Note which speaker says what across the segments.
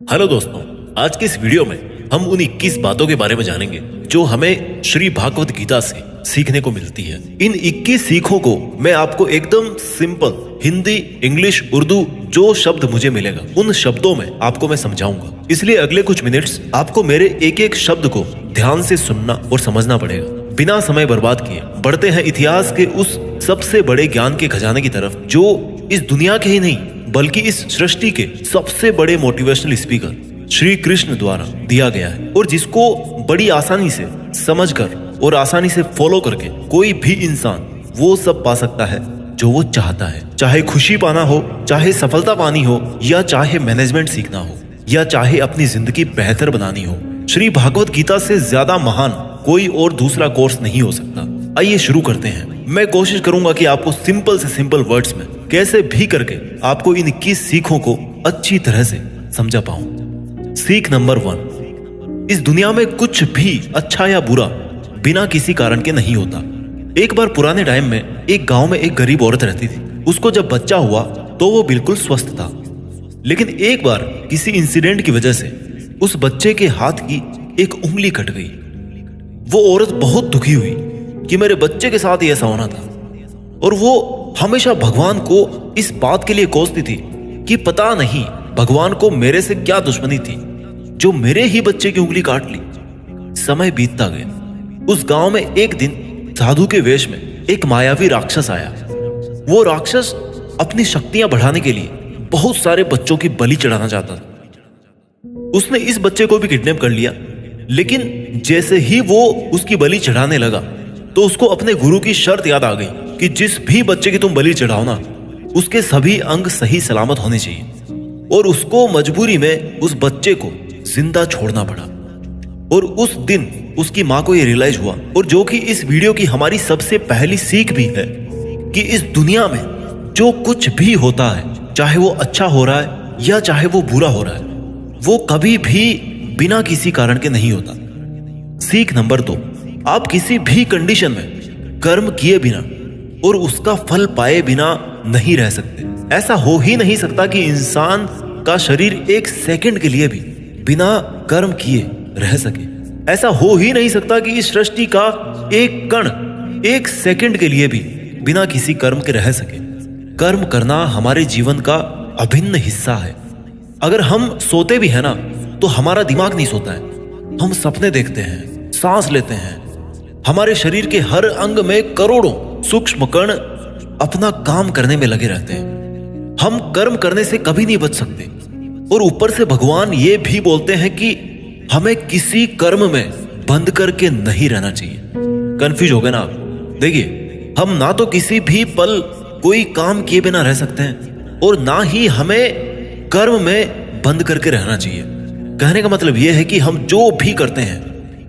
Speaker 1: Hello दोस्तों, आज की इस वीडियो में हम उन 21 बातों के बारे में जानेंगे जो हमें श्री भागवत गीता से सीखने को मिलती है। इन 21 सीखों को मैं आपको एकदम सिंपल हिंदी, इंग्लिश, उर्दू जो शब्द मुझे मिलेगा उन शब्दों में आपको मैं समझाऊंगा। इसलिए अगले कुछ मिनट्स आपको मेरे एक एक शब्द को ध्यान से सुनना और समझना पड़ेगा। बिना समय बर्बाद किए बढ़ते हैं इतिहास के उस सबसे बड़े ज्ञान के खजाने की तरफ जो इस दुनिया के ही नहीं बल्कि इस सृष्टि के सबसे बड़े मोटिवेशनल स्पीकर श्री कृष्ण द्वारा दिया गया है और जिसको बड़ी आसानी से समझकर और आसानी से फॉलो करके कोई भी इंसान वो सब पा सकता है जो वो चाहता है। चाहे खुशी पाना हो, चाहे सफलता पानी हो, या चाहे मैनेजमेंट सीखना हो, या चाहे अपनी जिंदगी बेहतर बनानी हो, श्री भागवत गीता से ज्यादा महान कोई और दूसरा कोर्स नहीं हो सकता। आइए शुरू करते हैं। मैं कोशिश करूंगा कि आपको सिंपल से सिंपल वर्ड्स में कैसे भी करके आपको इन 21 सीखों को अच्छी तरह से समझा पाऊं। सीख नंबर 1, इस दुनिया में कुछ भी अच्छा या बुरा बिना किसी कारण के नहीं होता। एक बार पुराने टाइम में एक गांव में एक गरीब औरत रहती थी। उसको जब बच्चा हुआ तो वो बिल्कुल स्वस्थ था, लेकिन एक बार किसी इंसिडेंट की वजह से उस बच्चे के हाथ की एक उंगली कट गई। वो औरत बहुत दुखी हुई कि मेरे बच्चे के साथ ही ऐसा होना था, और वो हमेशा भगवान को इस बात के लिए कोसती थी कि पता नहीं भगवान को मेरे से क्या दुश्मनी थी जो मेरे ही बच्चे की उंगली काट ली। समय बीतता गया। उस गांव में एक दिन साधु के वेश में एक मायावी राक्षस आया। वो राक्षस अपनी शक्तियां बढ़ाने के लिए बहुत सारे बच्चों की बलि चढ़ाना चाहता था। उसने इस बच्चे को भी किडनैप कर लिया, लेकिन जैसे ही वो उसकी बलि चढ़ाने लगा तो उसको अपने गुरु की शर्त याद आ गई कि जिस भी बच्चे की तुम बलि चढ़ाओ ना, उसके सभी अंग सही सलामत होने चाहिए, और उसको मजबूरी में उस बच्चे को जिंदा छोड़ना पड़ा। और उस दिन उसकी मां को यह रियलाइज हुआ, और जो कि इस वीडियो की हमारी सबसे पहली सीख भी है, कि इस दुनिया में जो कुछ भी होता है, चाहे वो अच्छा हो रहा है या चाहे वो बुरा हो रहा है, वो कभी भी बिना किसी कारण के नहीं होता। सीख नंबर 2, आप किसी भी कंडीशन में कर्म किए बिना और उसका फल पाए बिना नहीं रह सकते। ऐसा हो ही नहीं सकता कि इंसान का शरीर एक सेकंड के लिए भी बिना कर्म किए रह सके। ऐसा हो ही नहीं सकता कि इस सृष्टि का एक कण एक सेकंड के लिए भी बिना किसी कर्म के रह सके। कर्म करना हमारे जीवन का अभिन्न हिस्सा है। अगर हम सोते भी है ना, तो हमारा दिमाग नहीं सोता है। हम सपने देखते हैं, सांस लेते हैं। हमारे शरीर के हर अंग में करोड़ों सूक्ष्म कण अपना काम करने में लगे रहते हैं। हम कर्म करने से कभी नहीं बच सकते, और ऊपर से भगवान ये भी बोलते हैं कि हमें किसी कर्म में बंद करके नहीं रहना चाहिए। कंफ्यूज हो गए ना आप? देखिए, हम ना तो किसी भी पल कोई काम किए बिना रह सकते हैं, और ना ही हमें कर्म में बंद करके रहना चाहिए। कहने का मतलब यह है कि हम जो भी करते हैं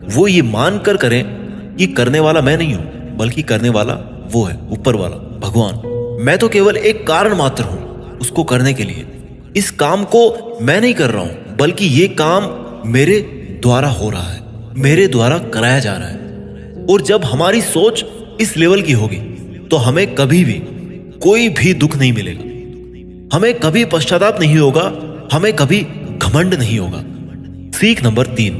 Speaker 1: वो ये मानकर करें कि करने वाला मैं नहीं हूं, बल्कि करने वाला वो है, ऊपर वाला भगवान। मैं तो केवल एक कारण मात्र हूं उसको करने के लिए। इस काम को मैं नहीं कर रहा हूं, बल्कि ये काम मेरे द्वारा हो रहा है, मेरे द्वारा कराया जा रहा है। और जब हमारी सोच इस लेवल की होगी तो हमें कभी भी कोई भी दुख नहीं मिलेगा, हमें कभी पश्चाताप नहीं होगा, हमें कभी घमंड नहीं होगा। सीख नंबर 3,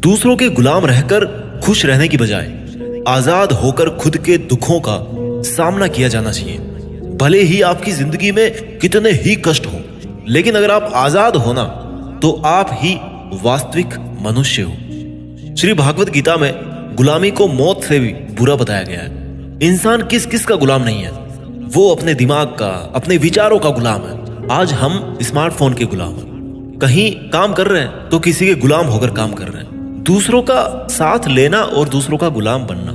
Speaker 1: दूसरों के गुलाम रहकर खुश रहने की बजाय आजाद होकर खुद के दुखों का सामना किया जाना चाहिए। भले ही आपकी जिंदगी में कितने ही कष्ट हो, लेकिन अगर आप आजाद हो ना, तो आप ही वास्तविक मनुष्य हो। श्री भागवत गीता में गुलामी को मौत से भी बुरा बताया गया है। इंसान किस किस का गुलाम नहीं है, वो अपने दिमाग का, अपने विचारों का गुलाम है। आज हम स्मार्टफोन के गुलाम हैं। कहीं काम कर रहे हैं तो किसी के गुलाम होकर काम कर रहे हैं। दूसरों का साथ लेना और दूसरों का गुलाम बनना,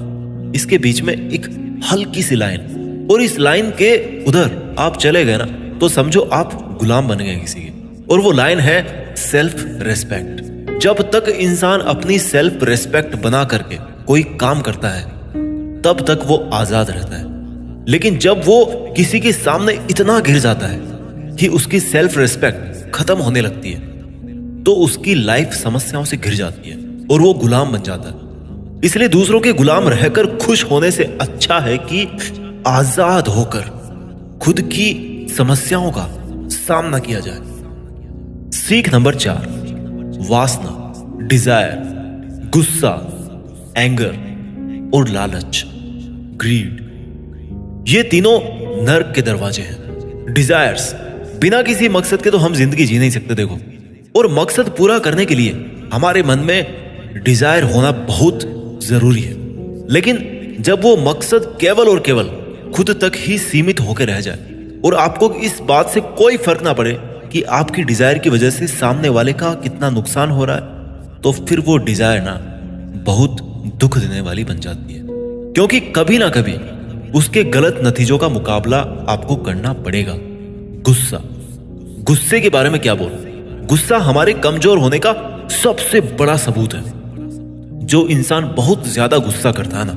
Speaker 1: इसके बीच में एक हल्की सी लाइन, और इस लाइन के उधर आप चले गए ना, तो समझो आप गुलाम बन गए किसी के। और वो लाइन है सेल्फ रेस्पेक्ट। जब तक इंसान अपनी सेल्फ रेस्पेक्ट बना करके कोई काम करता है, तब तक वो आजाद रहता है। लेकिन जब वो किसी के सामने इतना गिर जाता है कि उसकी सेल्फ रेस्पेक्ट खत्म होने लगती है, तो उसकी लाइफ समस्याओं से घिर जाती है और वो गुलाम बन जाता है। इसलिए दूसरों के गुलाम रहकर खुश होने से अच्छा है कि आजाद होकर खुद की समस्याओं का सामना किया जाए। सीख नंबर 4, वासना, डिजायर, गुस्सा, एंगर और लालच, ग्रीड। ये तीनों नर्क के दरवाजे हैं। डिजायर्स, बिना किसी मकसद के तो हम जिंदगी जी नहीं सकते देखो, और मकसद पूरा करने के लिए हमारे मन में डिजायर होना बहुत जरूरी है। लेकिन जब वो मकसद केवल और केवल खुद तक ही सीमित होकर रह जाए और आपको इस बात से कोई फर्क ना पड़े कि आपकी डिजायर की वजह से सामने वाले का कितना नुकसान हो रहा है, तो फिर वो डिजायर ना बहुत दुख देने वाली बन जाती है, क्योंकि कभी ना कभी उसके गलत नतीजों का मुकाबला आपको करना पड़ेगा। गुस्सा, गुस्से के बारे में क्या बोल, गुस्सा हमारे कमजोर होने का सबसे बड़ा सबूत है। जो इंसान बहुत ज्यादा गुस्सा करता है ना,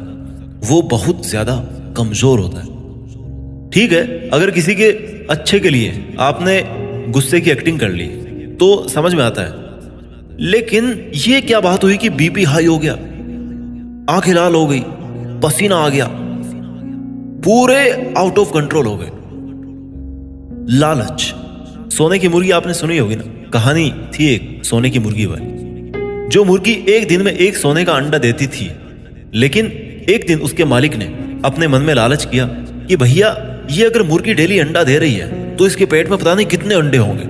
Speaker 1: वो बहुत ज्यादा कमजोर होता है। ठीक है, अगर किसी के अच्छे के लिए आपने गुस्से की एक्टिंग कर ली तो समझ में आता है, लेकिन ये क्या बात हुई कि बीपी हाई हो गया, आंखें लाल हो गई, पसीना आ गया, पूरे आउट ऑफ कंट्रोल हो गए। लालच, सोने की मुर्गी आपने सुनी होगी ना, कहानी थी एक सोने की मुर्गी वाली। जो मुर्गी एक दिन में एक सोने का अंडा देती थी, लेकिन एक दिन उसके मालिक ने अपने मन में लालच किया कि भैया ये अगर मुर्गी डेली अंडा दे रही है तो इसके पेट में पता नहीं कितने अंडे होंगे,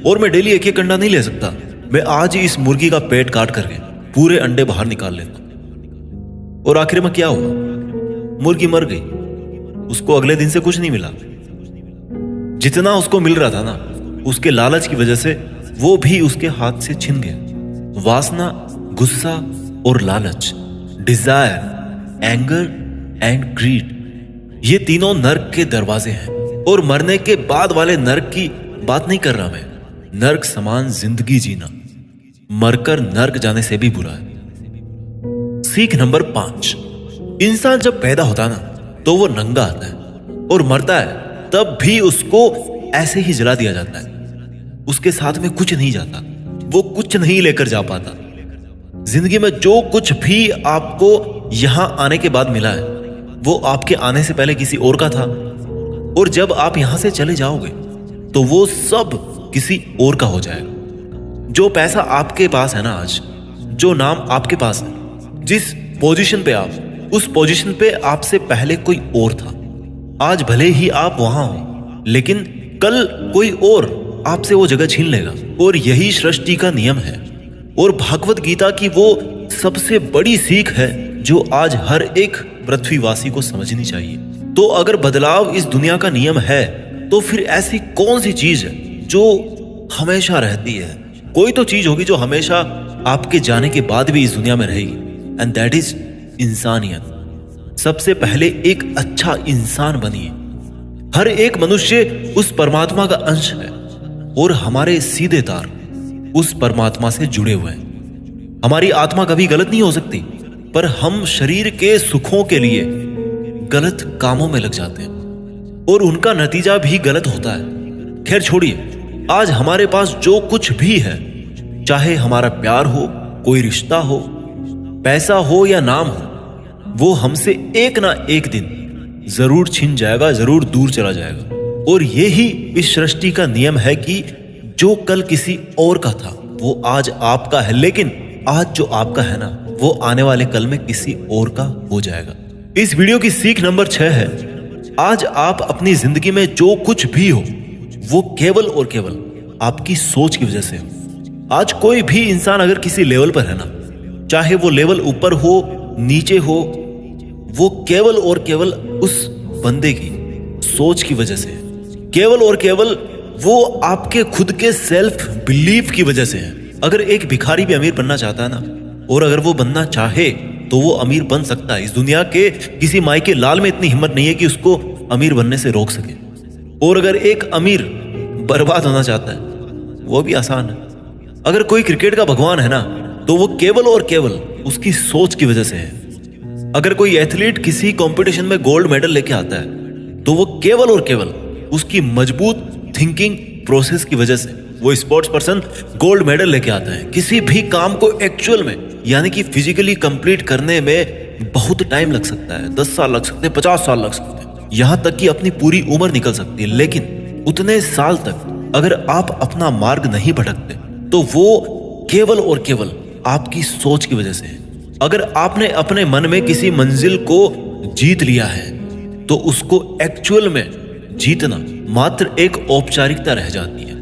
Speaker 1: और मैं डेली एक एक अंडा नहीं ले सकता, मैं आज ही इस मुर्गी का पेट काट करके पूरे अंडे बाहर निकाल लेता। और आखिर में क्या हुआ, मुर्गी मर गई। उसको अगले दिन से कुछ नहीं मिला, जितना उसको मिल रहा था ना, उसके लालच की वजह से वो भी उसके हाथ से छिन गया। वासना, गुस्सा और लालच, डिजायर, एंगर एंड ग्रीड, ये तीनों नर्क के दरवाजे हैं। और मरने के बाद वाले नर्क की बात नहीं कर रहा मैं, नर्क समान जिंदगी जीना मरकर नर्क जाने से भी बुरा है। सीख नंबर 5, इंसान जब पैदा होता है ना तो वो नंगा आता है, और मरता है तब भी उसको ऐसे ही जला दिया जाता है। उसके साथ में कुछ नहीं जाता, वो कुछ नहीं लेकर जा पाता। जिंदगी में जो कुछ भी आपको यहां आने के बाद मिला है वो आपके आने से पहले किसी और का था, और जब आप यहां से चले जाओगे तो वो सब किसी और का हो जाएगा। जो पैसा आपके पास है ना आज, जो नाम आपके पास है, जिस पोजीशन पे आप, उस पोजीशन पे आपसे पहले कोई और था। आज भले ही आप वहां हो, लेकिन कल कोई और आपसे वो जगह छीन लेगा, और यही सृष्टि का नियम है। और भागवत गीता की वो सबसे बड़ी सीख है जो आज हर एक पृथ्वीवासी को समझनी चाहिए। तो अगर बदलाव इस दुनिया का नियम है, तो फिर ऐसी कौन सी चीज है जो हमेशा रहती है? कोई तो चीज होगी जो हमेशा आपके जाने के बाद भी इस दुनिया में रहेगी, एंड दैट इज इंसानियत। सबसे पहले एक अच्छा इंसान बनिए। हर एक मनुष्य उस परमात्मा का अंश है, और हमारे सीधे तार उस परमात्मा से जुड़े हुए हैं। हमारी आत्मा कभी गलत नहीं हो सकती, पर हम शरीर के सुखों के लिए गलत कामों में लग जाते हैं, और उनका नतीजा भी गलत होता है। खैर छोड़िए, आज हमारे पास जो कुछ भी है, चाहे हमारा प्यार हो, कोई रिश्ता हो, पैसा हो या नाम हो, वो हमसे एक ना एक दिन जरूर छिन जाएगा, जरूर दूर चला जाएगा। और यही इस सृष्टि का नियम है कि जो कल किसी और का था वो आज आपका है, लेकिन आज जो आपका है ना, वो आने वाले कल में किसी और का हो जाएगा। इस वीडियो की सीख नंबर 6 है, आज आप अपनी जिंदगी में जो कुछ भी हो वो केवल और केवल आपकी सोच की वजह से हो। आज कोई भी इंसान अगर किसी लेवल पर है ना, चाहे वो लेवल ऊपर हो नीचे हो, वो केवल और केवल उस बंदे की सोच की वजह से है। केवल और केवल वो आपके खुद के सेल्फ बिलीफ की वजह से है। अगर एक भिखारी भी अमीर बनना चाहता है ना, और अगर वो बनना चाहे तो वो अमीर बन सकता है। इस दुनिया के किसी माई के लाल में इतनी हिम्मत नहीं है कि उसको अमीर बनने से रोक सके। और अगर एक अमीर बर्बाद होना चाहता है, वो भी आसान है। अगर कोई क्रिकेट का भगवान है ना, तो वो केवल और केवल उसकी सोच की वजह से है। अगर कोई एथलीट किसी कंपटीशन में गोल्ड मेडल लेके आता है, तो वो केवल और केवल उसकी मजबूत थिंकिंग प्रोसेस की वजह से वो स्पोर्ट्स पर्सन गोल्ड मेडल लेके आता है। किसी भी काम को एक्चुअल में, यानी कि फिजिकली कंप्लीट करने में बहुत टाइम लग सकता है, 10 साल लग सकते हैं, 50 साल लग सकते हैं, यहां तक कि अपनी पूरी उम्र निकल सकती है। लेकिन उतने साल तक अगर आप अपना मार्ग नहीं भटकते, तो वो केवल और केवल आपकी सोच की वजह से है। अगर आपने अपने मन में किसी मंजिल को जीत लिया है तो उसको एक्चुअल में जीतना मात्र एक औपचारिकता रह जाती है।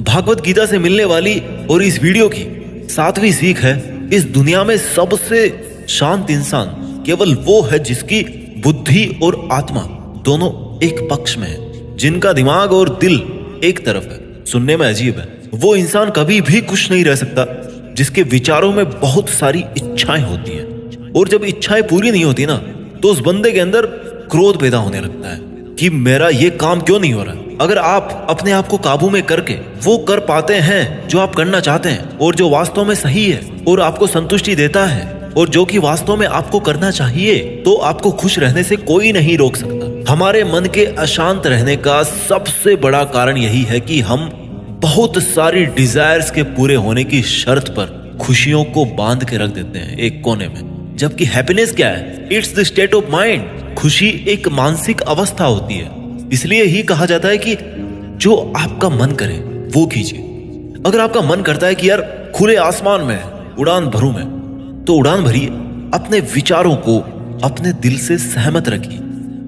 Speaker 1: भागवत गीता से मिलने वाली और इस वीडियो की 7वीं सीख है, इस दुनिया में सबसे शांत इंसान केवल वो है जिसकी बुद्धि और आत्मा दोनों एक पक्ष में है, जिनका दिमाग और दिल एक तरफ है। सुनने में अजीब है, वो इंसान कभी भी खुश नहीं रह सकता जिसके विचारों में बहुत सारी इच्छाएं होती हैं, और जब इच्छाएं पूरी नहीं होती ना तो उस बंदे के अंदर क्रोध पैदा होने लगता है कि मेरा ये काम क्यों नहीं हो रहा। अगर आप अपने आप को काबू में करके वो कर पाते हैं जो आप करना चाहते हैं और जो वास्तव में सही है और आपको संतुष्टि देता है और जो कि वास्तव में आपको करना चाहिए, तो आपको खुश रहने से कोई नहीं रोक सकता। हमारे मन के अशांत रहने का सबसे बड़ा कारण यही है कि हम बहुत सारी डिजायर्स के पूरे होने की शर्त पर खुशियों को बांध के रख देते हैं एक कोने में। जबकि हैप्पीनेस क्या है? It's the state of mind. खुशी एक मानसिक अवस्था होती है। इसलिए ही कहा जाता है कि जो आपका मन करे वो कीजिए। अगर आपका मन करता है कि यार खुले आसमान में उड़ान भरूं मैं, तो उड़ान भरिए। अपने विचारों को अपने दिल से सहमत रखिए।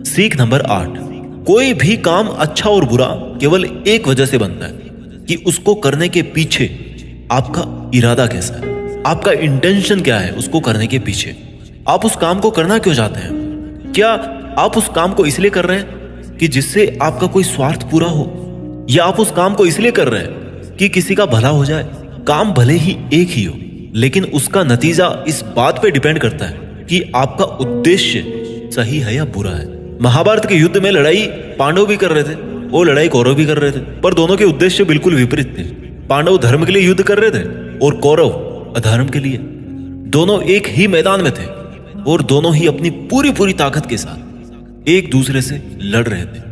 Speaker 1: सीख नंबर 8, कोई भी काम अच्छा और बुरा केवल एक वजह से बनता है कि उसको करने के पीछे आपका इरादा कैसा है, आपका इंटेंशन क्या है। उसको करने के पीछे आप उस काम को करना क्यों चाहते हैं? क्या आप उस काम को इसलिए कर रहे हैं कि जिससे आपका कोई स्वार्थ पूरा हो, या आप उस काम को इसलिए कर रहे हैं कि किसी का भला हो जाए? काम भले ही एक ही हो, लेकिन उसका नतीजा इस बात पे डिपेंड करता है कि आपका उद्देश्य सही है या बुरा है। महाभारत के युद्ध में लड़ाई पांडव भी कर रहे थे और लड़ाई कौरव भी कर रहे थे, पर दोनों के उद्देश्य बिल्कुल विपरीत थे। पांडव धर्म के लिए युद्ध कर रहे थे और कौरव अधर्म के लिए। दोनों एक ही मैदान में थे और दोनों ही अपनी पूरी ताकत के साथ एक दूसरे से लड़ रहे थे।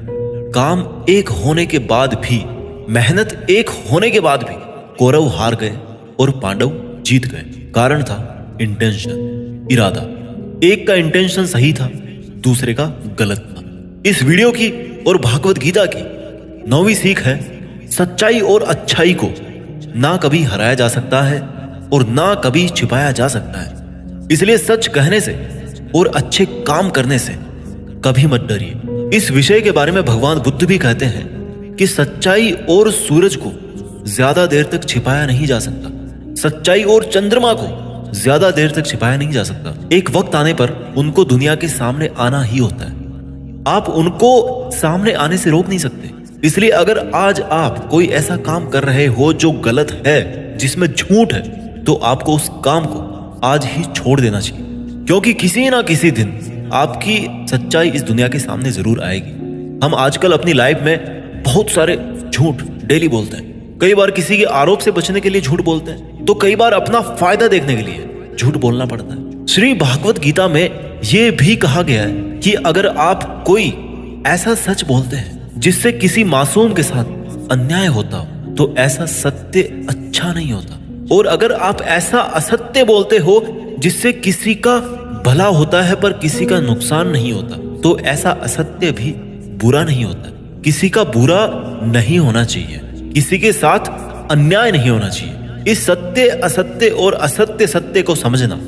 Speaker 1: काम एक होने के बाद भी, मेहनत एक होने के बाद भी कौरव हार गए और पांडव जीत गए। कारण था इंटेंशन, इरादा। एक का इंटेंशन सही था, दूसरे का गलत था। इस वीडियो की और भागवत गीता की 9वीं सीख है, सच्चाई और अच्छाई को ना कभी हराया जा सकता है और ना कभी छिपाया जा सकता है। इसलिए सच कहने से और अच्छे काम करने से कभी मत डरिए। इस विषय के बारे में भगवान बुद्ध भी कहते हैं कि सच्चाई और सूरज को ज्यादा देर तक छिपाया नहीं जा सकता, सच्चाई और चंद्रमा को ज्यादा देर तक छिपाया नहीं जा सकता। एक वक्त आने पर उनको दुनिया के सामने आना ही होता है। आप उनको सामने आने से रोक नहीं सकते। इसलिए अगर आज आप कोई ऐसा काम कर रहे हो जो गलत है, जिसमें झूठ है, तो आपको उस काम को आज ही छोड़ देना चाहिए, क्योंकि किसी ना किसी दिन आपकी सच्चाई इस दुनिया के सामने जरूर आएगी। हम आजकल अपनी लाइफ में बहुत सारे झूठ डेली बोलते हैं। कई बार किसी के आरोप से बचने के लिए झूठ बोलते हैं, तो कई बार अपना फायदा देखने के लिए झूठ बोलना पड़ता है। श्री भागवत गीता में यह भी कहा गया है कि अगर आप कोई ऐसा सच बोलते हैं जिससे किसी मासूम के साथ अन्याय होता हो, तो ऐसा सत्य अच्छा नहीं होता। और अगर आप ऐसा असत्य बोलते हो जिससे किसी का भला होता है पर किसी का नुकसान नहीं होता, तो ऐसा असत्य भी बुरा नहीं होता। किसी का बुरा नहीं होना चाहिए, किसी के साथ अन्याय नहीं होना चाहिए। इस सत्य असत्य और असत्य सत्य को समझना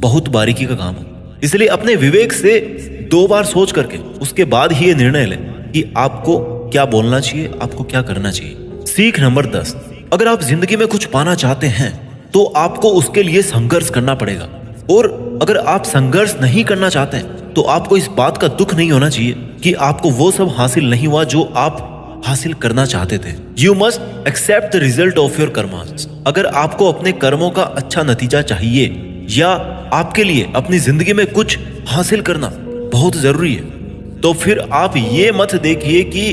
Speaker 1: बहुत बारीकी का काम है। इसलिए अपने विवेक से 2 बार सोच करके उसके बाद ही ये निर्णय लें कि आपको क्या बोलना चाहिए, आपको क्या करना चाहिए। सीख नंबर 10, अगर आप जिंदगी में कुछ पाना चाहते हैं तो आपको उसके लिए संघर्ष करना पड़ेगा। और अगर आप संघर्ष नहीं करना चाहते हैं तो आपको इस बात का दुख नहीं होना चाहिए कि आपको वो सब हासिल नहीं हुआ जो आप हासिल करना चाहते थे। You must accept the result of your karmas. अगर आपको अपने कर्मों का अच्छा नतीजा चाहिए या आपके लिए अपनी जिंदगी में कुछ हासिल करना बहुत जरूरी है, तो फिर आप ये मत देखिए कि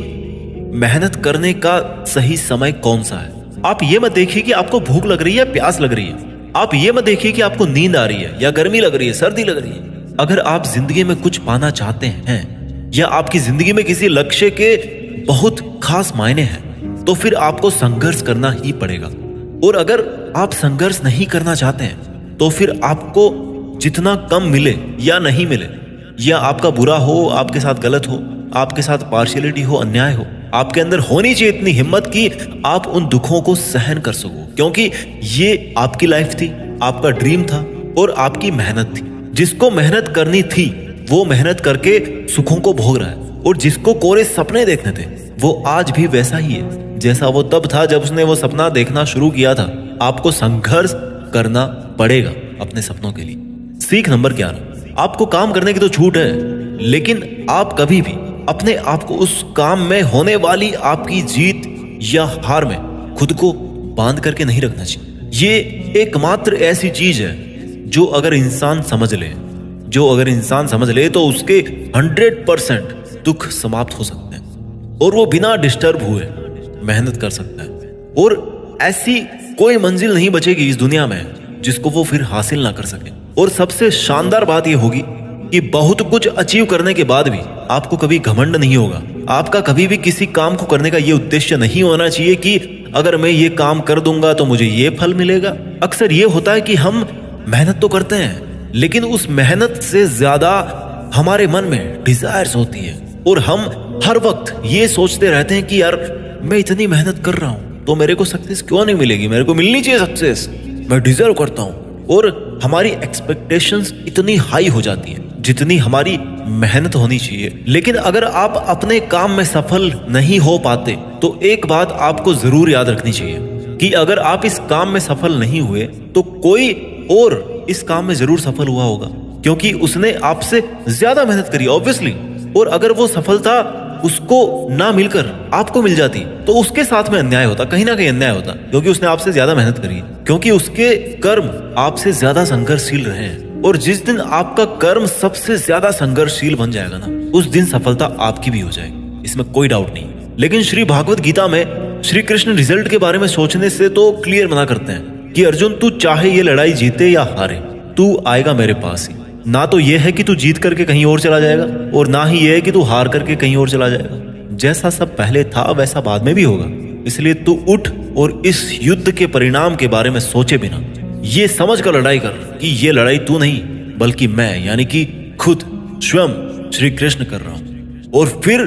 Speaker 1: मेहनत करने का सही समय कौन सा है। आप ये मत देखिए कि आपको भूख लग रही है, प्यास लग रही है। आप ये मत देखिए कि आपको नींद आ रही है या गर्मी लग रही है, सर्दी लग रही है। अगर आप जिंदगी में कुछ पाना चाहते हैं या आपकी जिंदगी में किसी लक्ष्य के बहुत खास मायने हैं, तो फिर आपको संघर्ष करना ही पड़ेगा। और अगर आप संघर्ष नहीं करना चाहते हैं तो फिर आपको जितना कम मिले या नहीं मिले, या आपका बुरा हो, आपके साथ गलत हो, आपके साथ पार्शियलिटी हो, अन्याय हो, आपके अंदर होनी चाहिए इतनी हिम्मत कि आप उन दुखों को सहन कर सको, क्योंकि ये आपकी लाइफ थी, आपका ड्रीम था और आपकी मेहनत थी। जिसको मेहनत करनी थी वो मेहनत करके सुखों को भोग रहा है, और जिसको कोरे सपने देखने थे वो आज भी वैसा ही है जैसा वो तब था जब उसने वो सपना देखना शुरू किया था। आपको संघर्ष करना पड़ेगा अपने सपनों के लिए। सीख नंबर 11, आपको काम करने की तो छूट है, लेकिन आप कभी भी अपने आप को उस काम में होने वाली आपकी जीत या हार में खुद को बांध करके नहीं रखना चाहिए। ये एकमात्र ऐसी चीज है जो अगर इंसान समझ ले तो उसके 100% दुख समाप्त हो सकते हैं और वो बिना डिस्टर्ब हुए मेहनत कर सकता है, और ऐसी कोई मंजिल नहीं बचेगी इस दुनिया में जिसको वो फिर हासिल ना कर सके। और सबसे शानदार बात ये होगी कि बहुत कुछ अचीव करने के बाद भी आपको कभी घमंड नहीं होगा। आपका कभी भी किसी काम को करने का ये उद्देश्य नहीं होना चाहिए कि अगर मैं ये काम कर दूंगा तो मुझे ये फल मिलेगा। अक्सर ये होता है कि हम मेहनत तो करते हैं, लेकिन उस मेहनत से ज्यादा हमारे मन में डिजायर्स होती है, और हम हर वक्त ये सोचते रहते हैं कि यार मैं इतनी मेहनत कर रहा हूं तो मेरे को सक्सेस क्यों नहीं मिलेगी, मेरे को मिलनी चाहिए सक्सेस, मैं डिजर्व करता हूं। और हमारी एक्सपेक्टेशंस इतनी हाई हो जाती है जितनी हमारी मेहनत होनी चाहिए। लेकिन अगर आप अपने काम में सफल नहीं हो पाते तो एक बात आपको जरूर याद रखनी चाहिए कि अगर आप इस काम में सफल नहीं हुए तो कोई और इस काम में जरूर सफल हुआ होगा, क्योंकि उसने आपसे ज्यादा मेहनत करी ऑब्वियसली। और अगर वो सफलता उसको ना मिलकर आपको मिल जाती तो उसके साथ में अन्याय होता, कहीं ना कहीं अन्याय होता, क्योंकि उसने आपसे ज्यादा मेहनत करी, क्योंकि उसके कर्म आपसे ज्यादा संघर्षशील रहे हैं। और जिस दिन आपका कर्म सबसे ज्यादा संघर्षशील बन जाएगा ना, उस दिन सफलता आपकी भी हो जाएगी, इसमें कोई डाउट नहीं। लेकिन श्री भागवत गीता में श्री कृष्ण रिजल्ट के बारे में सोचने से तो क्लियर मना करते हैं कि अर्जुन तू चाहे ये लड़ाई जीते या हारे, तू आएगा मेरे पास ही। ना तो यह है कि तू जीत करके कहीं और चला जाएगा, और ना ही यह है कि तू हार करके कहीं और चला जाएगा। जैसा सब पहले था वैसा बाद में भी होगा। इसलिए तू उठ और इस युद्ध के परिणाम के बारे में सोचे बिना ये समझ कर लड़ाई कर कि ये लड़ाई तू नहीं बल्कि मैं, यानी कि खुद स्वयं श्री कृष्ण कर रहा हूं। और फिर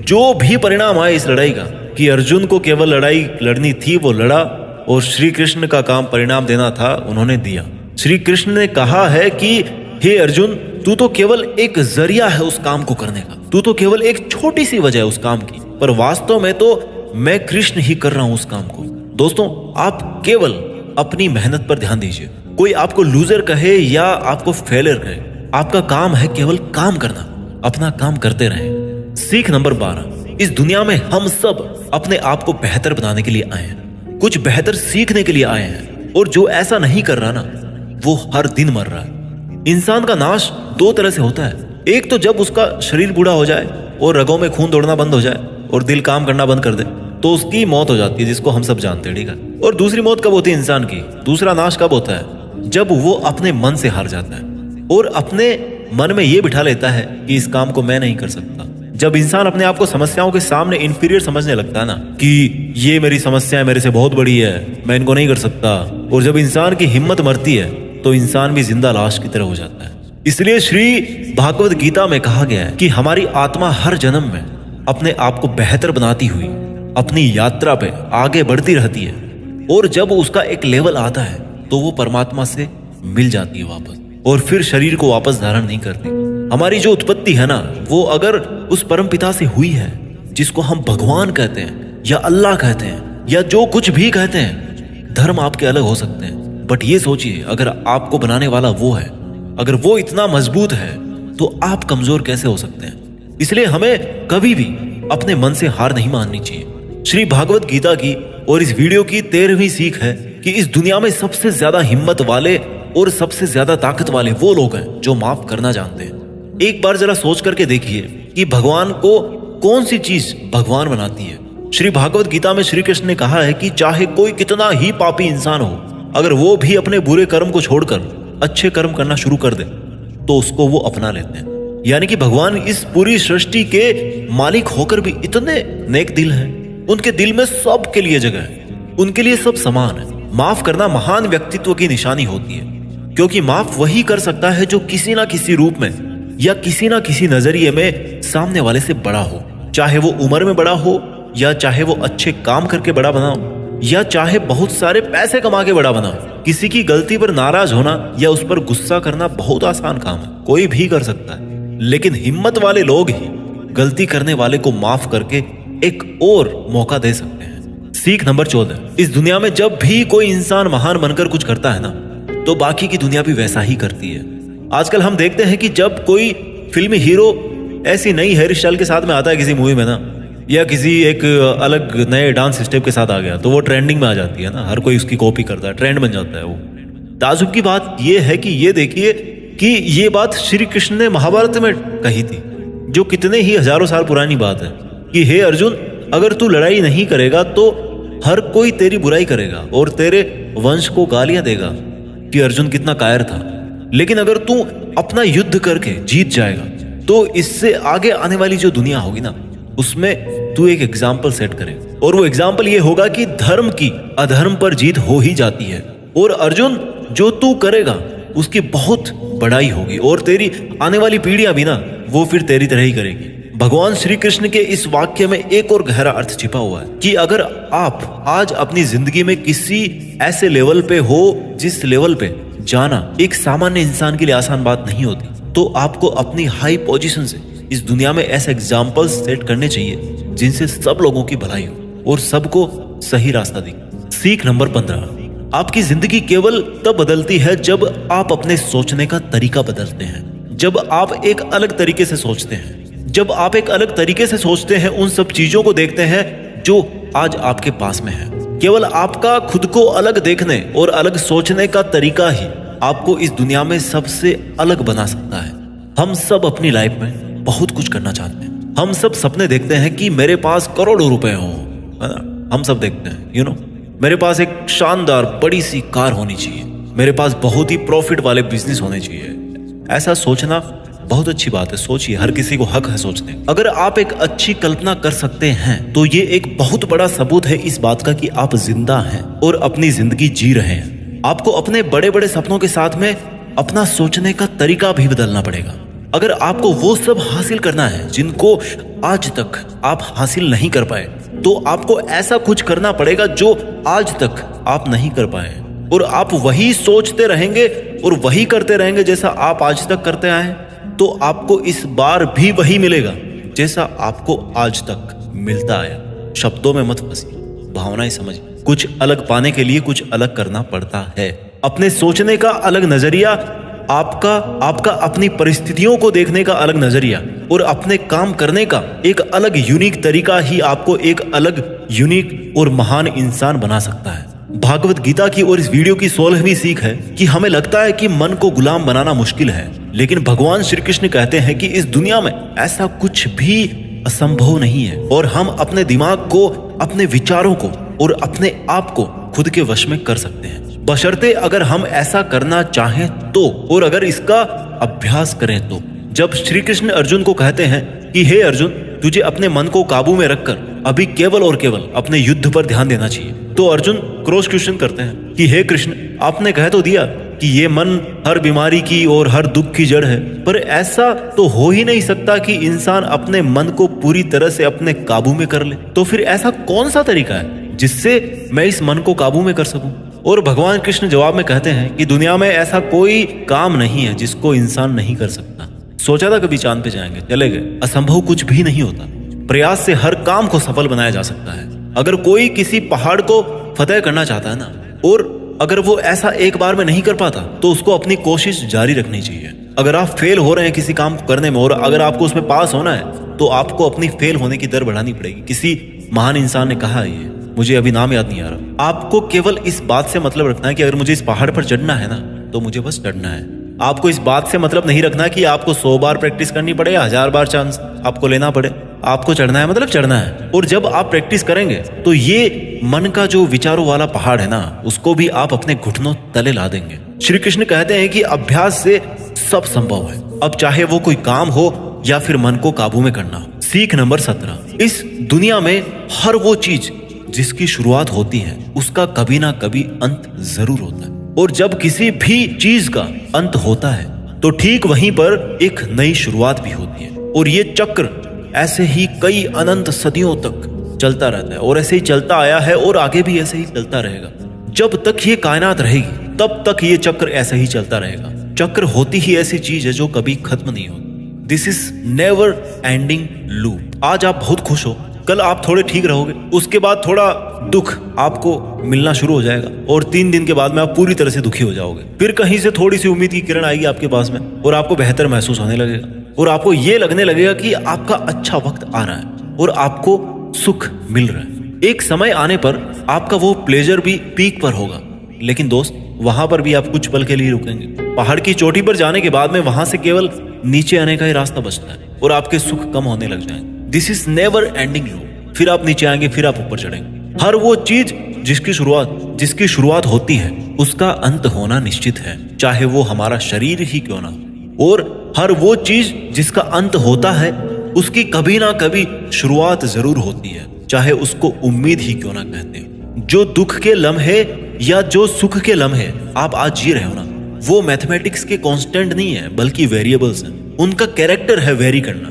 Speaker 1: जो भी परिणाम आए इस लड़ाई का, कि अर्जुन को केवल लड़ाई लड़नी थी वो लड़ा, और श्री कृष्ण का काम परिणाम देना था उन्होंने दिया। श्री कृष्ण ने कहा है कि हे अर्जुन, तू तो केवल एक जरिया है उस काम को करने का, तू तो केवल एक छोटी सी वजह है उस काम की, पर वास्तव में तो मैं कृष्ण ही कर रहा हूं उस काम को। दोस्तों, आप केवल अपनी मेहनत पर ध्यान दीजिए। कोई आपको लूजर कहे या आपको फेलियर कहे, आपका काम है केवल काम करना, अपना काम करते रहें। सीख नंबर 12, इस दुनिया में हम सब अपने आप को बेहतर बनाने के लिए आए हैं, कुछ बेहतर सीखने के लिए आए हैं, और जो ऐसा नहीं कर रहा ना वो हर दिन मर रहा है। इंसान का नाश दो तरह से होता है, एक तो जब उसका शरीर बूढ़ा हो जाए और रगों में खून दौड़ना बंद हो जाए और दिल काम करना बंद कर दे तो उसकी मौत हो जाती है, जिसको हम सब जानते हैं, ठीक है। और दूसरी मौत कब होती है इंसान की, दूसरा नाश कब होता है, जब वो अपने मन से हार जाता है और अपने मन में ये बिठा लेता है कि इस काम को मैं नहीं कर सकता। जब इंसान अपने आप को समस्याओं के सामने इंफीरियर समझने लगता है ना, कि ये मेरी समस्या मेरे से बहुत बड़ी है, मैं इनको नहीं कर सकता, और जब इंसान की हिम्मत मरती है तो इंसान भी जिंदा लाश की तरह हो जाता है। इसलिए श्री भागवत गीता में कहा गया है कि हमारी आत्मा हर जन्म में अपने आप को बेहतर बनाती हुई अपनी यात्रा पे आगे बढ़ती रहती है, और जब उसका एक लेवल आता है तो वो परमात्मा से मिल जाती है वापस, और फिर शरीर को वापस धारण नहीं करती। हमारी जो उत्पत्ति है ना, वो अगर उस परम पिता से हुई है जिसको हम भगवान कहते हैं या अल्लाह कहते हैं या जो कुछ भी कहते हैं, धर्म आपके अलग हो सकते हैं, बट ये सोचिए अगर आपको बनाने वाला वो है, अगर वो इतना मजबूत है तो आप कमजोर कैसे हो सकते हैं। इसलिए हमें कभी भी अपने मन से हार नहीं माननी चाहिए। श्री भागवत गीता की और इस वीडियो की 13वीं सीख है कि इस दुनिया में सबसे ज्यादा हिम्मत वाले और सबसे ज्यादा ताकत वाले वो लोग हैं जो माफ करना जानते हैं। एक बार जरा सोच करके देखिए कि भगवान को कौन सी चीज भगवान बनाती है। श्री भागवत गीता में श्री कृष्ण ने कहा है कि चाहे कोई कितना ही पापी इंसान हो, अगर वो भी अपने बुरे कर्म को छोड़कर अच्छे कर्म करना शुरू कर दे तो उसको वो अपना लेते हैं। यानी कि भगवान इस पूरी सृष्टि के मालिक होकर भी इतने नेक दिल हैं, उनके दिल में सब के लिए जगह है, उनके लिए सब समान है। माफ करना महान व्यक्तित्व की निशानी होती है, क्योंकि माफ वही कर सकता है जो किसी ना किसी रूप में या किसी ना किसी नजरिए में सामने वाले से बड़ा हो, चाहे वो उम्र में बड़ा हो या चाहे वो अच्छे काम करके बड़ा बनाओ, या चाहे बहुत सारे पैसे कमा के बड़ा बनाओ, किसी की गलती पर नाराज होना या उस पर गुस्सा करना बहुत आसान काम है, कोई भी कर सकता है। लेकिन हिम्मत वाले लोग ही गलती करने वाले को माफ करके एक और मौका दे सकते हैं। सीख नंबर 14, इस दुनिया में जब भी कोई इंसान महान बनकर कुछ करता है ना, तो बाकी की दुनिया भी वैसा ही करती है। आजकल हम देखते हैं कि जब कोई फिल्मी हीरो ऐसी नई हेयर स्टाइल के साथ में आता है किसी मूवी में ना, या किसी एक अलग नए डांस स्टेप के साथ आ गया, तो वो ट्रेंडिंग में आ जाती है ना, हर कोई उसकी कॉपी करता है, ट्रेंड बन जाता है वो। ताजुब की बात ये है कि ये देखिए कि ये बात श्री कृष्ण ने महाभारत में कही थी, जो कितने ही हजारों साल पुरानी बात है, कि हे अर्जुन, अगर तू लड़ाई नहीं करेगा तो हर कोई तेरी बुराई करेगा और तेरे वंश को गालियां देगा कि अर्जुन कितना कायर था। लेकिन अगर तू अपना युद्ध करके जीत जाएगा तो इससे आगे आने वाली जो दुनिया होगी ना, उसमें तू एक एग्जाम्पल सेट करे, और वो एग्जाम्पल ये होगा कि धर्म की अधर्म पर जीत हो ही जाती है। और अर्जुन, जो तू करेगा उसकी बहुत बड़ाई होगी और तेरी आने वाली पीढ़ियां भी ना, वो फिर तेरी तरह ही करेगी। भगवान श्री कृष्ण के इस वाक्य में एक और गहरा अर्थ छिपा हुआ है कि अगर आप आज अपनी जिंदगी में किसी ऐसे लेवल पे हो जिस लेवल पे जाना एक सामान्य इंसान के लिए आसान बात नहीं होती, तो आपको अपनी हाई पोजीशन से इस दुनिया में ऐसे एग्जाम्पल्स सेट करने चाहिए जिनसे सब लोगों की भलाई हो और सबको सही रास्ता दिखे। सीख नंबर 15, आपकी जिंदगी केवल तब बदलती है जब आप अपने सोचने का तरीका बदलते हैं। जब आप एक अलग तरीके से सोचते हैं, जब आप एक अलग तरीके से सोचते हैं, उन सब चीजों को देखते हैं जो आज आपके पास में है। केवल आपका खुद को अलग देखने और अलग सोचने का तरीका ही आपको इस दुनिया में सबसे अलग बना सकता है। हम सब अपनी लाइफ में बहुत कुछ करना चाहते हैं। हम सब सपने देखते हैं कि मेरे पास करोड़ों रुपए हो, है ना। हम सब देखते हैं मेरे पास एक शानदार बड़ी सी कार होनी चाहिए, मेरे पास बहुत ही प्रॉफिट वाले बिजनेस होने चाहिए। ऐसा सोचना बहुत अच्छी बात है, सोचिए, हर किसी को हक है सोचने। अगर आप एक अच्छी कल्पना कर सकते हैं तो ये एक बहुत बड़ा सबूत है इस बात का कि आप जिंदा हैं और अपनी जिंदगी जी रहे हैं। आपको अपने बड़े बड़े सपनों के साथ में अपना सोचने का तरीका भी बदलना पड़ेगा। अगर आपको वो सब हासिल करना है जिनको आज तक आप हासिल नहीं कर पाए, तो आपको ऐसा कुछ करना पड़ेगा जो आज तक आप नहीं कर पाए, और आप वही सोचते रहेंगे और वही करते रहेंगे जैसा आप आज तक करते आए, तो आपको इस बार भी वही मिलेगा जैसा आपको आज तक मिलता आया। शब्दों में मत फंसिए, भावनाएं समझिए। कुछ अलग पाने के लिए कुछ अलग करना पड़ता है। अपने सोचने का अलग नजरिया, आपका अपनी परिस्थितियों को देखने का अलग नजरिया और अपने काम करने का एक अलग यूनिक तरीका ही आपको एक अलग यूनिक और महान इंसान बना सकता है। भागवत गीता की और इस वीडियो की 16वीं सीख है कि हमें लगता है कि मन को गुलाम बनाना मुश्किल है, लेकिन भगवान श्री कृष्ण कहते हैं कि इस दुनिया में ऐसा कुछ भी असंभव नहीं है, और हम अपने दिमाग को, अपने विचारों को और अपने आप को खुद के वश में कर सकते हैं, बशर्ते अगर हम ऐसा करना चाहें तो, और अगर इसका अभ्यास करें तो। जब श्री कृष्ण अर्जुन को कहते हैं कि हे अर्जुन, तुझे अपने मन को काबू में रखकर अभी केवल और केवल अपने युद्ध पर ध्यान देना चाहिए, तो अर्जुन क्रॉस क्वेश्चन करते हैं कि हे कृष्ण, आपने कह तो दिया कि ये मन हर बीमारी की और हर दुख की जड़ है, पर ऐसा तो हो ही नहीं सकता कि इंसान अपने मन को पूरी तरह से अपने काबू में कर ले। तो फिर ऐसा कौन सा तरीका है जिससे मैं इस मन को काबू में कर सकूं? और भगवान कृष्ण जवाब में कहते हैं कि दुनिया में ऐसा कोई काम नहीं है जिसको इंसान नहीं कर सकता। सोचा था कभी चांद पे जाएंगे, चले गए। असंभव कुछ भी नहीं होता, प्रयास से हर काम को सफल बनाया जा सकता है। अगर कोई किसी पहाड़ को फतेह करना चाहता है ना, और अगर वो ऐसा एक बार में नहीं कर पाता, तो उसको अपनी कोशिश जारी रखनी चाहिए। अगर आप फेल हो रहे हैं किसी काम को करने में और अगर आपको उसमें पास होना है, तो आपको अपनी फेल होने की दर बढ़ानी पड़ेगी। किसी महान इंसान ने कहा है, ये मुझे अभी नाम याद नहीं आ रहा। आपको केवल इस बात से मतलब रखना है कि अगर मुझे इस पहाड़ पर चढ़ना है ना, तो मुझे बस चढ़ना है। आपको इस बात से मतलब नहीं रखना कि आपको 100 बार प्रैक्टिस करनी पड़े या 1000 बार चांस आपको लेना पड़े। आपको चढ़ना है मतलब चढ़ना है, और जब आप प्रैक्टिस करेंगे तो ये मन का जो विचारों वाला पहाड़ है ना, उसको भी आप अपने घुटनों तले ला देंगे। श्री कृष्ण कहते हैं कि अभ्यास से सब संभव है, अब चाहे वो कोई काम हो या फिर मन को काबू में करना हो। सीख नंबर 17, इस दुनिया में हर वो चीज जिसकी शुरुआत होती है उसका कभी ना कभी अंत जरूर होता है, और जब किसी भी चीज का अंत होता है तो ठीक वहीं पर एक नई शुरुआत भी होती है। और ये चक्र ऐसे ही कई अनंत सदियों तक चलता रहता है और ऐसे ही चलता आया है और आगे भी ऐसे ही चलता रहेगा। जब तक ये कायनात रहेगी तब तक ये चक्र ऐसे ही चलता रहेगा। चक्र होती ही ऐसी चीज है जो कभी खत्म नहीं होती। This is never ending loop. आज आप बहुत खुश हो, कल आप थोड़े ठीक रहोगे, उसके बाद थोड़ा दुख आपको मिलना शुरू हो जाएगा और 3 दिन के बाद में आप पूरी तरह से दुखी हो जाओगे। फिर कहीं से थोड़ी सी उम्मीद की किरण आएगी आपके पास में और आपको बेहतर महसूस होने लगेगा और आपको ये लगने लगेगा कि आपका अच्छा वक्त आ रहा है और आपको सुख मिल रहा है। एक समय आने पर आपका वो प्लेजर भी पीक पर होगा, लेकिन दोस्त वहां पर भी आप कुछ पल के लिए रुकेंगे। पहाड़ की चोटी पर जाने के बाद में वहां से केवल नीचे आने का ही रास्ता बचता है और आपके सुख कम होने लग जाएंगे। This is never ending loop. फिर आप नीचे आएंगे, फिर आप ऊपर चढ़ेंगे। हर वो चीज जिसकी शुरुआत होती है उसका अंत होना निश्चित है, चाहे वो हमारा शरीर ही क्यों ना। और हर वो चीज जिसका अंत होता है उसकी कभी ना कभी शुरुआत जरूर होती है, चाहे उसको उम्मीद ही क्यों ना कहते हैं। जो दुख के लम्हे या जो सुख के लम्हे आप आज जी रहे हो ना, वो मैथमेटिक्स के कांस्टेंट नहीं है बल्कि वेरिएबल्स हैं। उनका कैरेक्टर है वेरी करना,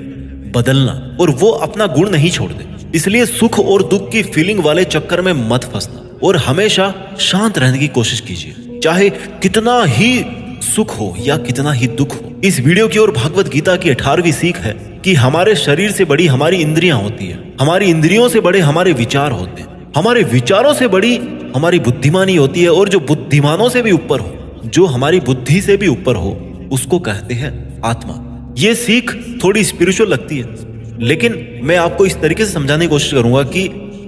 Speaker 1: बदलना, और वो अपना गुण नहीं छोड़ते। इसलिए सुख और दुख की फीलिंग वाले चक्कर में मत फंसना और हमेशा शांत रहने की कोशिश कीजिए, चाहे कितना ही सुख हो या कितना ही दुख हो। इस वीडियो की ओर भागवत गीता की 18वीं सीख है कि हमारे शरीर से बड़ी हमारी इंद्रियां होती है, हमारी इंद्रियों से बड़े हमारे विचार होते हैं, हमारे विचारों से बड़ी हमारी बुद्धिमानी होती है, और जो बुद्धिमानों से भी ऊपर हो, जो हमारी बुद्धि से भी ऊपर हो, उसको कहते हैं आत्मा। ये सीख थोड़ी स्पिरिचुअल लगती है, लेकिन मैं आपको इस तरीके से समझाने की कोशिश करूंगा कि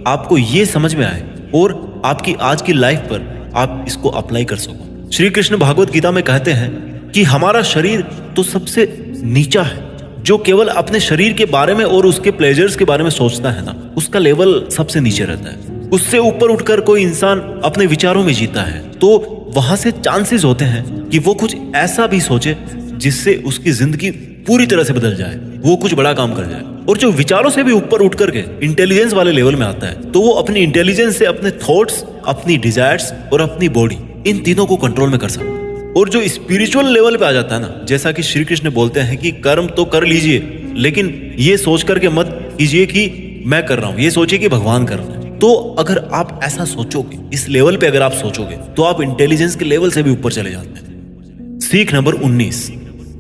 Speaker 1: आपको ये समझ में आए और आपकी आज की लाइफ पर आप इसको अप्लाई कर सको। श्री कृष्ण भागवत गीता में कहते हैं कि हमारा शरीर तो सबसे नीचा है। जो केवल अपने शरीर के बारे में और उसके प्लेजर्स के बारे में सोचता है ना, उसका लेवल सबसे नीचे रहता है। उससे ऊपर उठकर कोई इंसान अपने विचारों में जीता है तो वहां से चांसेस होते हैं कि वो कुछ ऐसा भी सोचे जिससे उसकी जिंदगी पूरी तरह से बदल जाए, वो कुछ बड़ा काम कर जाए। और जो विचारों से भी ऊपर उठ करके इंटेलिजेंस वाले लेवल में आता है तो वो अपनी इंटेलिजेंस से अपने थॉट्स, अपनी डिजायर्स और अपनी बॉडी, इन तीनों को कंट्रोल में कर सकता है। और जो स्पिरिचुअल लेवल पे आ जाता है ना, जैसा कि श्री कृष्ण बोलते हैं कि कर्म तो कर लीजिए, लेकिन ये सोच करके मत कीजिए कि मैं कर रहा हूं, ये सोचिए कि भगवान कर रहे हैं। तो अगर आप ऐसा सोचोगे, इस लेवल पे अगर आप सोचोगे, तो आप इंटेलिजेंस के लेवल से भी ऊपर चले जाते हैं। सीख नंबर 19,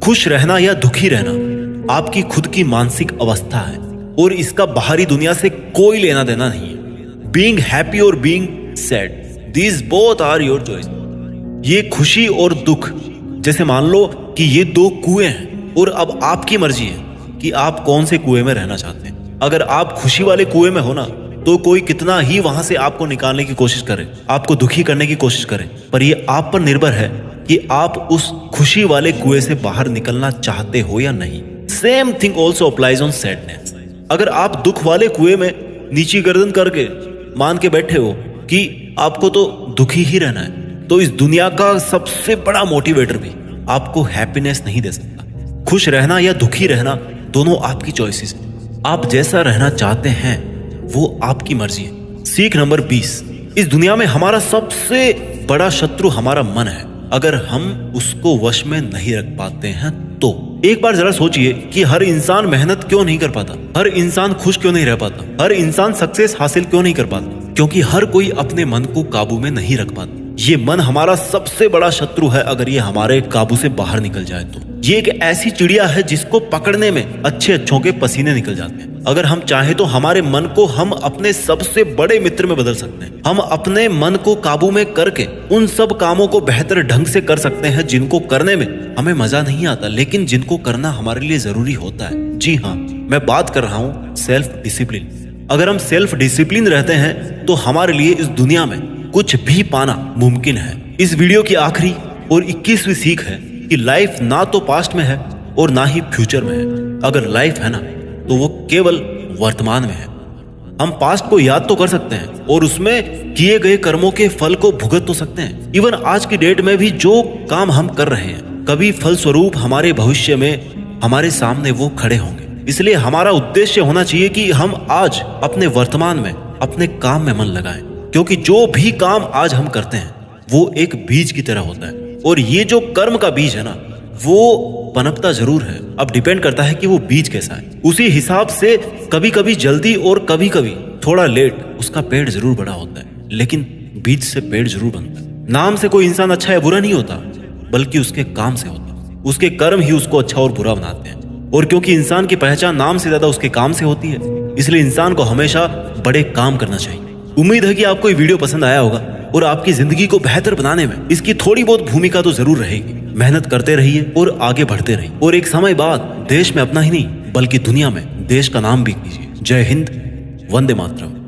Speaker 1: खुश रहना या दुखी रहना आपकी खुद की मानसिक अवस्था है और इसका बाहरी दुनिया से कोई लेना देना नहीं है। बीइंग हैप्पी और being sad, these both are your choice. ये खुशी और दुख, जैसे मान लो कि ये 2 कुएं हैं और अब आपकी मर्जी है कि आप कौन से कुएं में रहना चाहते हैं। अगर आप खुशी वाले कुएं में हो ना, तो कोई कितना ही वहां से आपको निकालने की कोशिश करे, आपको दुखी करने की कोशिश करे, पर ये आप पर निर्भर है कि आप उस खुशी वाले कुएं से बाहर निकलना चाहते हो या नहीं। Same thing also applies on sadness. अगर आप दुख वाले कुएं में नीची गर्दन करके मान के बैठे हो कि आपको तो दुखी ही रहना है, तो इस दुनिया का सबसे बड़ा मोटिवेटर भी आपको हैप्पीनेस नहीं दे सकता। खुश रहना या दुखी रहना दोनों आपकी चॉइसेस है। आप जैसा रहना चाहते हैं वो आपकी मर्जी है। सीख नंबर 20, इस दुनिया में हमारा सबसे बड़ा शत्रु हमारा मन है। अगर हम उसको वश में नहीं रख पाते हैं तो एक बार जरा सोचिए कि हर इंसान मेहनत क्यों नहीं कर पाता, हर इंसान खुश क्यों नहीं रह पाता, हर इंसान सक्सेस हासिल क्यों नहीं कर पाता? क्योंकि हर कोई अपने मन को काबू में नहीं रख पाता। ये मन हमारा सबसे बड़ा शत्रु है। अगर ये हमारे काबू से बाहर निकल जाए तो ये एक ऐसी चिड़िया है जिसको पकड़ने में अच्छों के पसीने निकल जाते हैं। अगर हम चाहे तो हमारे मन को हम अपने सबसे बड़े मित्र में बदल सकते हैं। हम अपने मन को काबू में करके उन सब कामों को बेहतर ढंग से कर सकते हैं जिनको करने में हमें मजा नहीं आता, लेकिन जिनको करना हमारे लिए जरूरी होता है। जी हाँ, मैं बात कर रहा हूँ सेल्फ डिसिप्लिन। अगर हम सेल्फ डिसिप्लिन रहते हैं तो हमारे लिए इस दुनिया में कुछ भी पाना मुमकिन है। इस वीडियो की आखिरी और 21वीं सीख है कि लाइफ ना तो पास्ट में है और ना ही फ्यूचर में है। अगर लाइफ है ना, तो वो केवल वर्तमान में है। हम पास्ट को याद तो कर सकते हैं और उसमें किए गए कर्मों के फल को भुगत तो सकते हैं। इवन आज की डेट में भी जो काम हम कर रहे हैं, कभी फलस्वरूप हमारे भविष्य में हमारे सामने वो खड़े होंगे। इसलिए हमारा उद्देश्य होना चाहिए कि हम आज अपने वर्तमान में अपने काम में मन लगाएं, क्योंकि जो भी काम आज हम करते हैं वो एक बीज की तरह होता है। और ये जो कर्म का बीज है ना, वो पनपता जरूर है। अब डिपेंड करता है कि वो बीज कैसा है। उसी हिसाब से कभी कभी जल्दी और कभी कभी थोड़ा लेट उसका पेड़ जरूर बड़ा होता है, लेकिन बीज से पेड़ जरूर बनता है। नाम से कोई इंसान अच्छा या बुरा नहीं होता, बल्कि उसके काम से होता है। उसके कर्म ही उसको अच्छा और बुरा बनाते हैं। और क्योंकि इंसान की पहचान नाम से ज्यादा उसके काम से होती है, इसलिए इंसान को हमेशा बड़े काम करना चाहिए। उम्मीद है कि आपको ये वीडियो पसंद आया होगा और आपकी जिंदगी को बेहतर बनाने में इसकी थोड़ी बहुत भूमिका तो जरूर रहेगी। मेहनत करते रहिए और आगे बढ़ते रहिए, और एक समय बाद देश में अपना ही नहीं बल्कि दुनिया में देश का नाम भी कीजिए। जय हिंद, वंदे मातरम।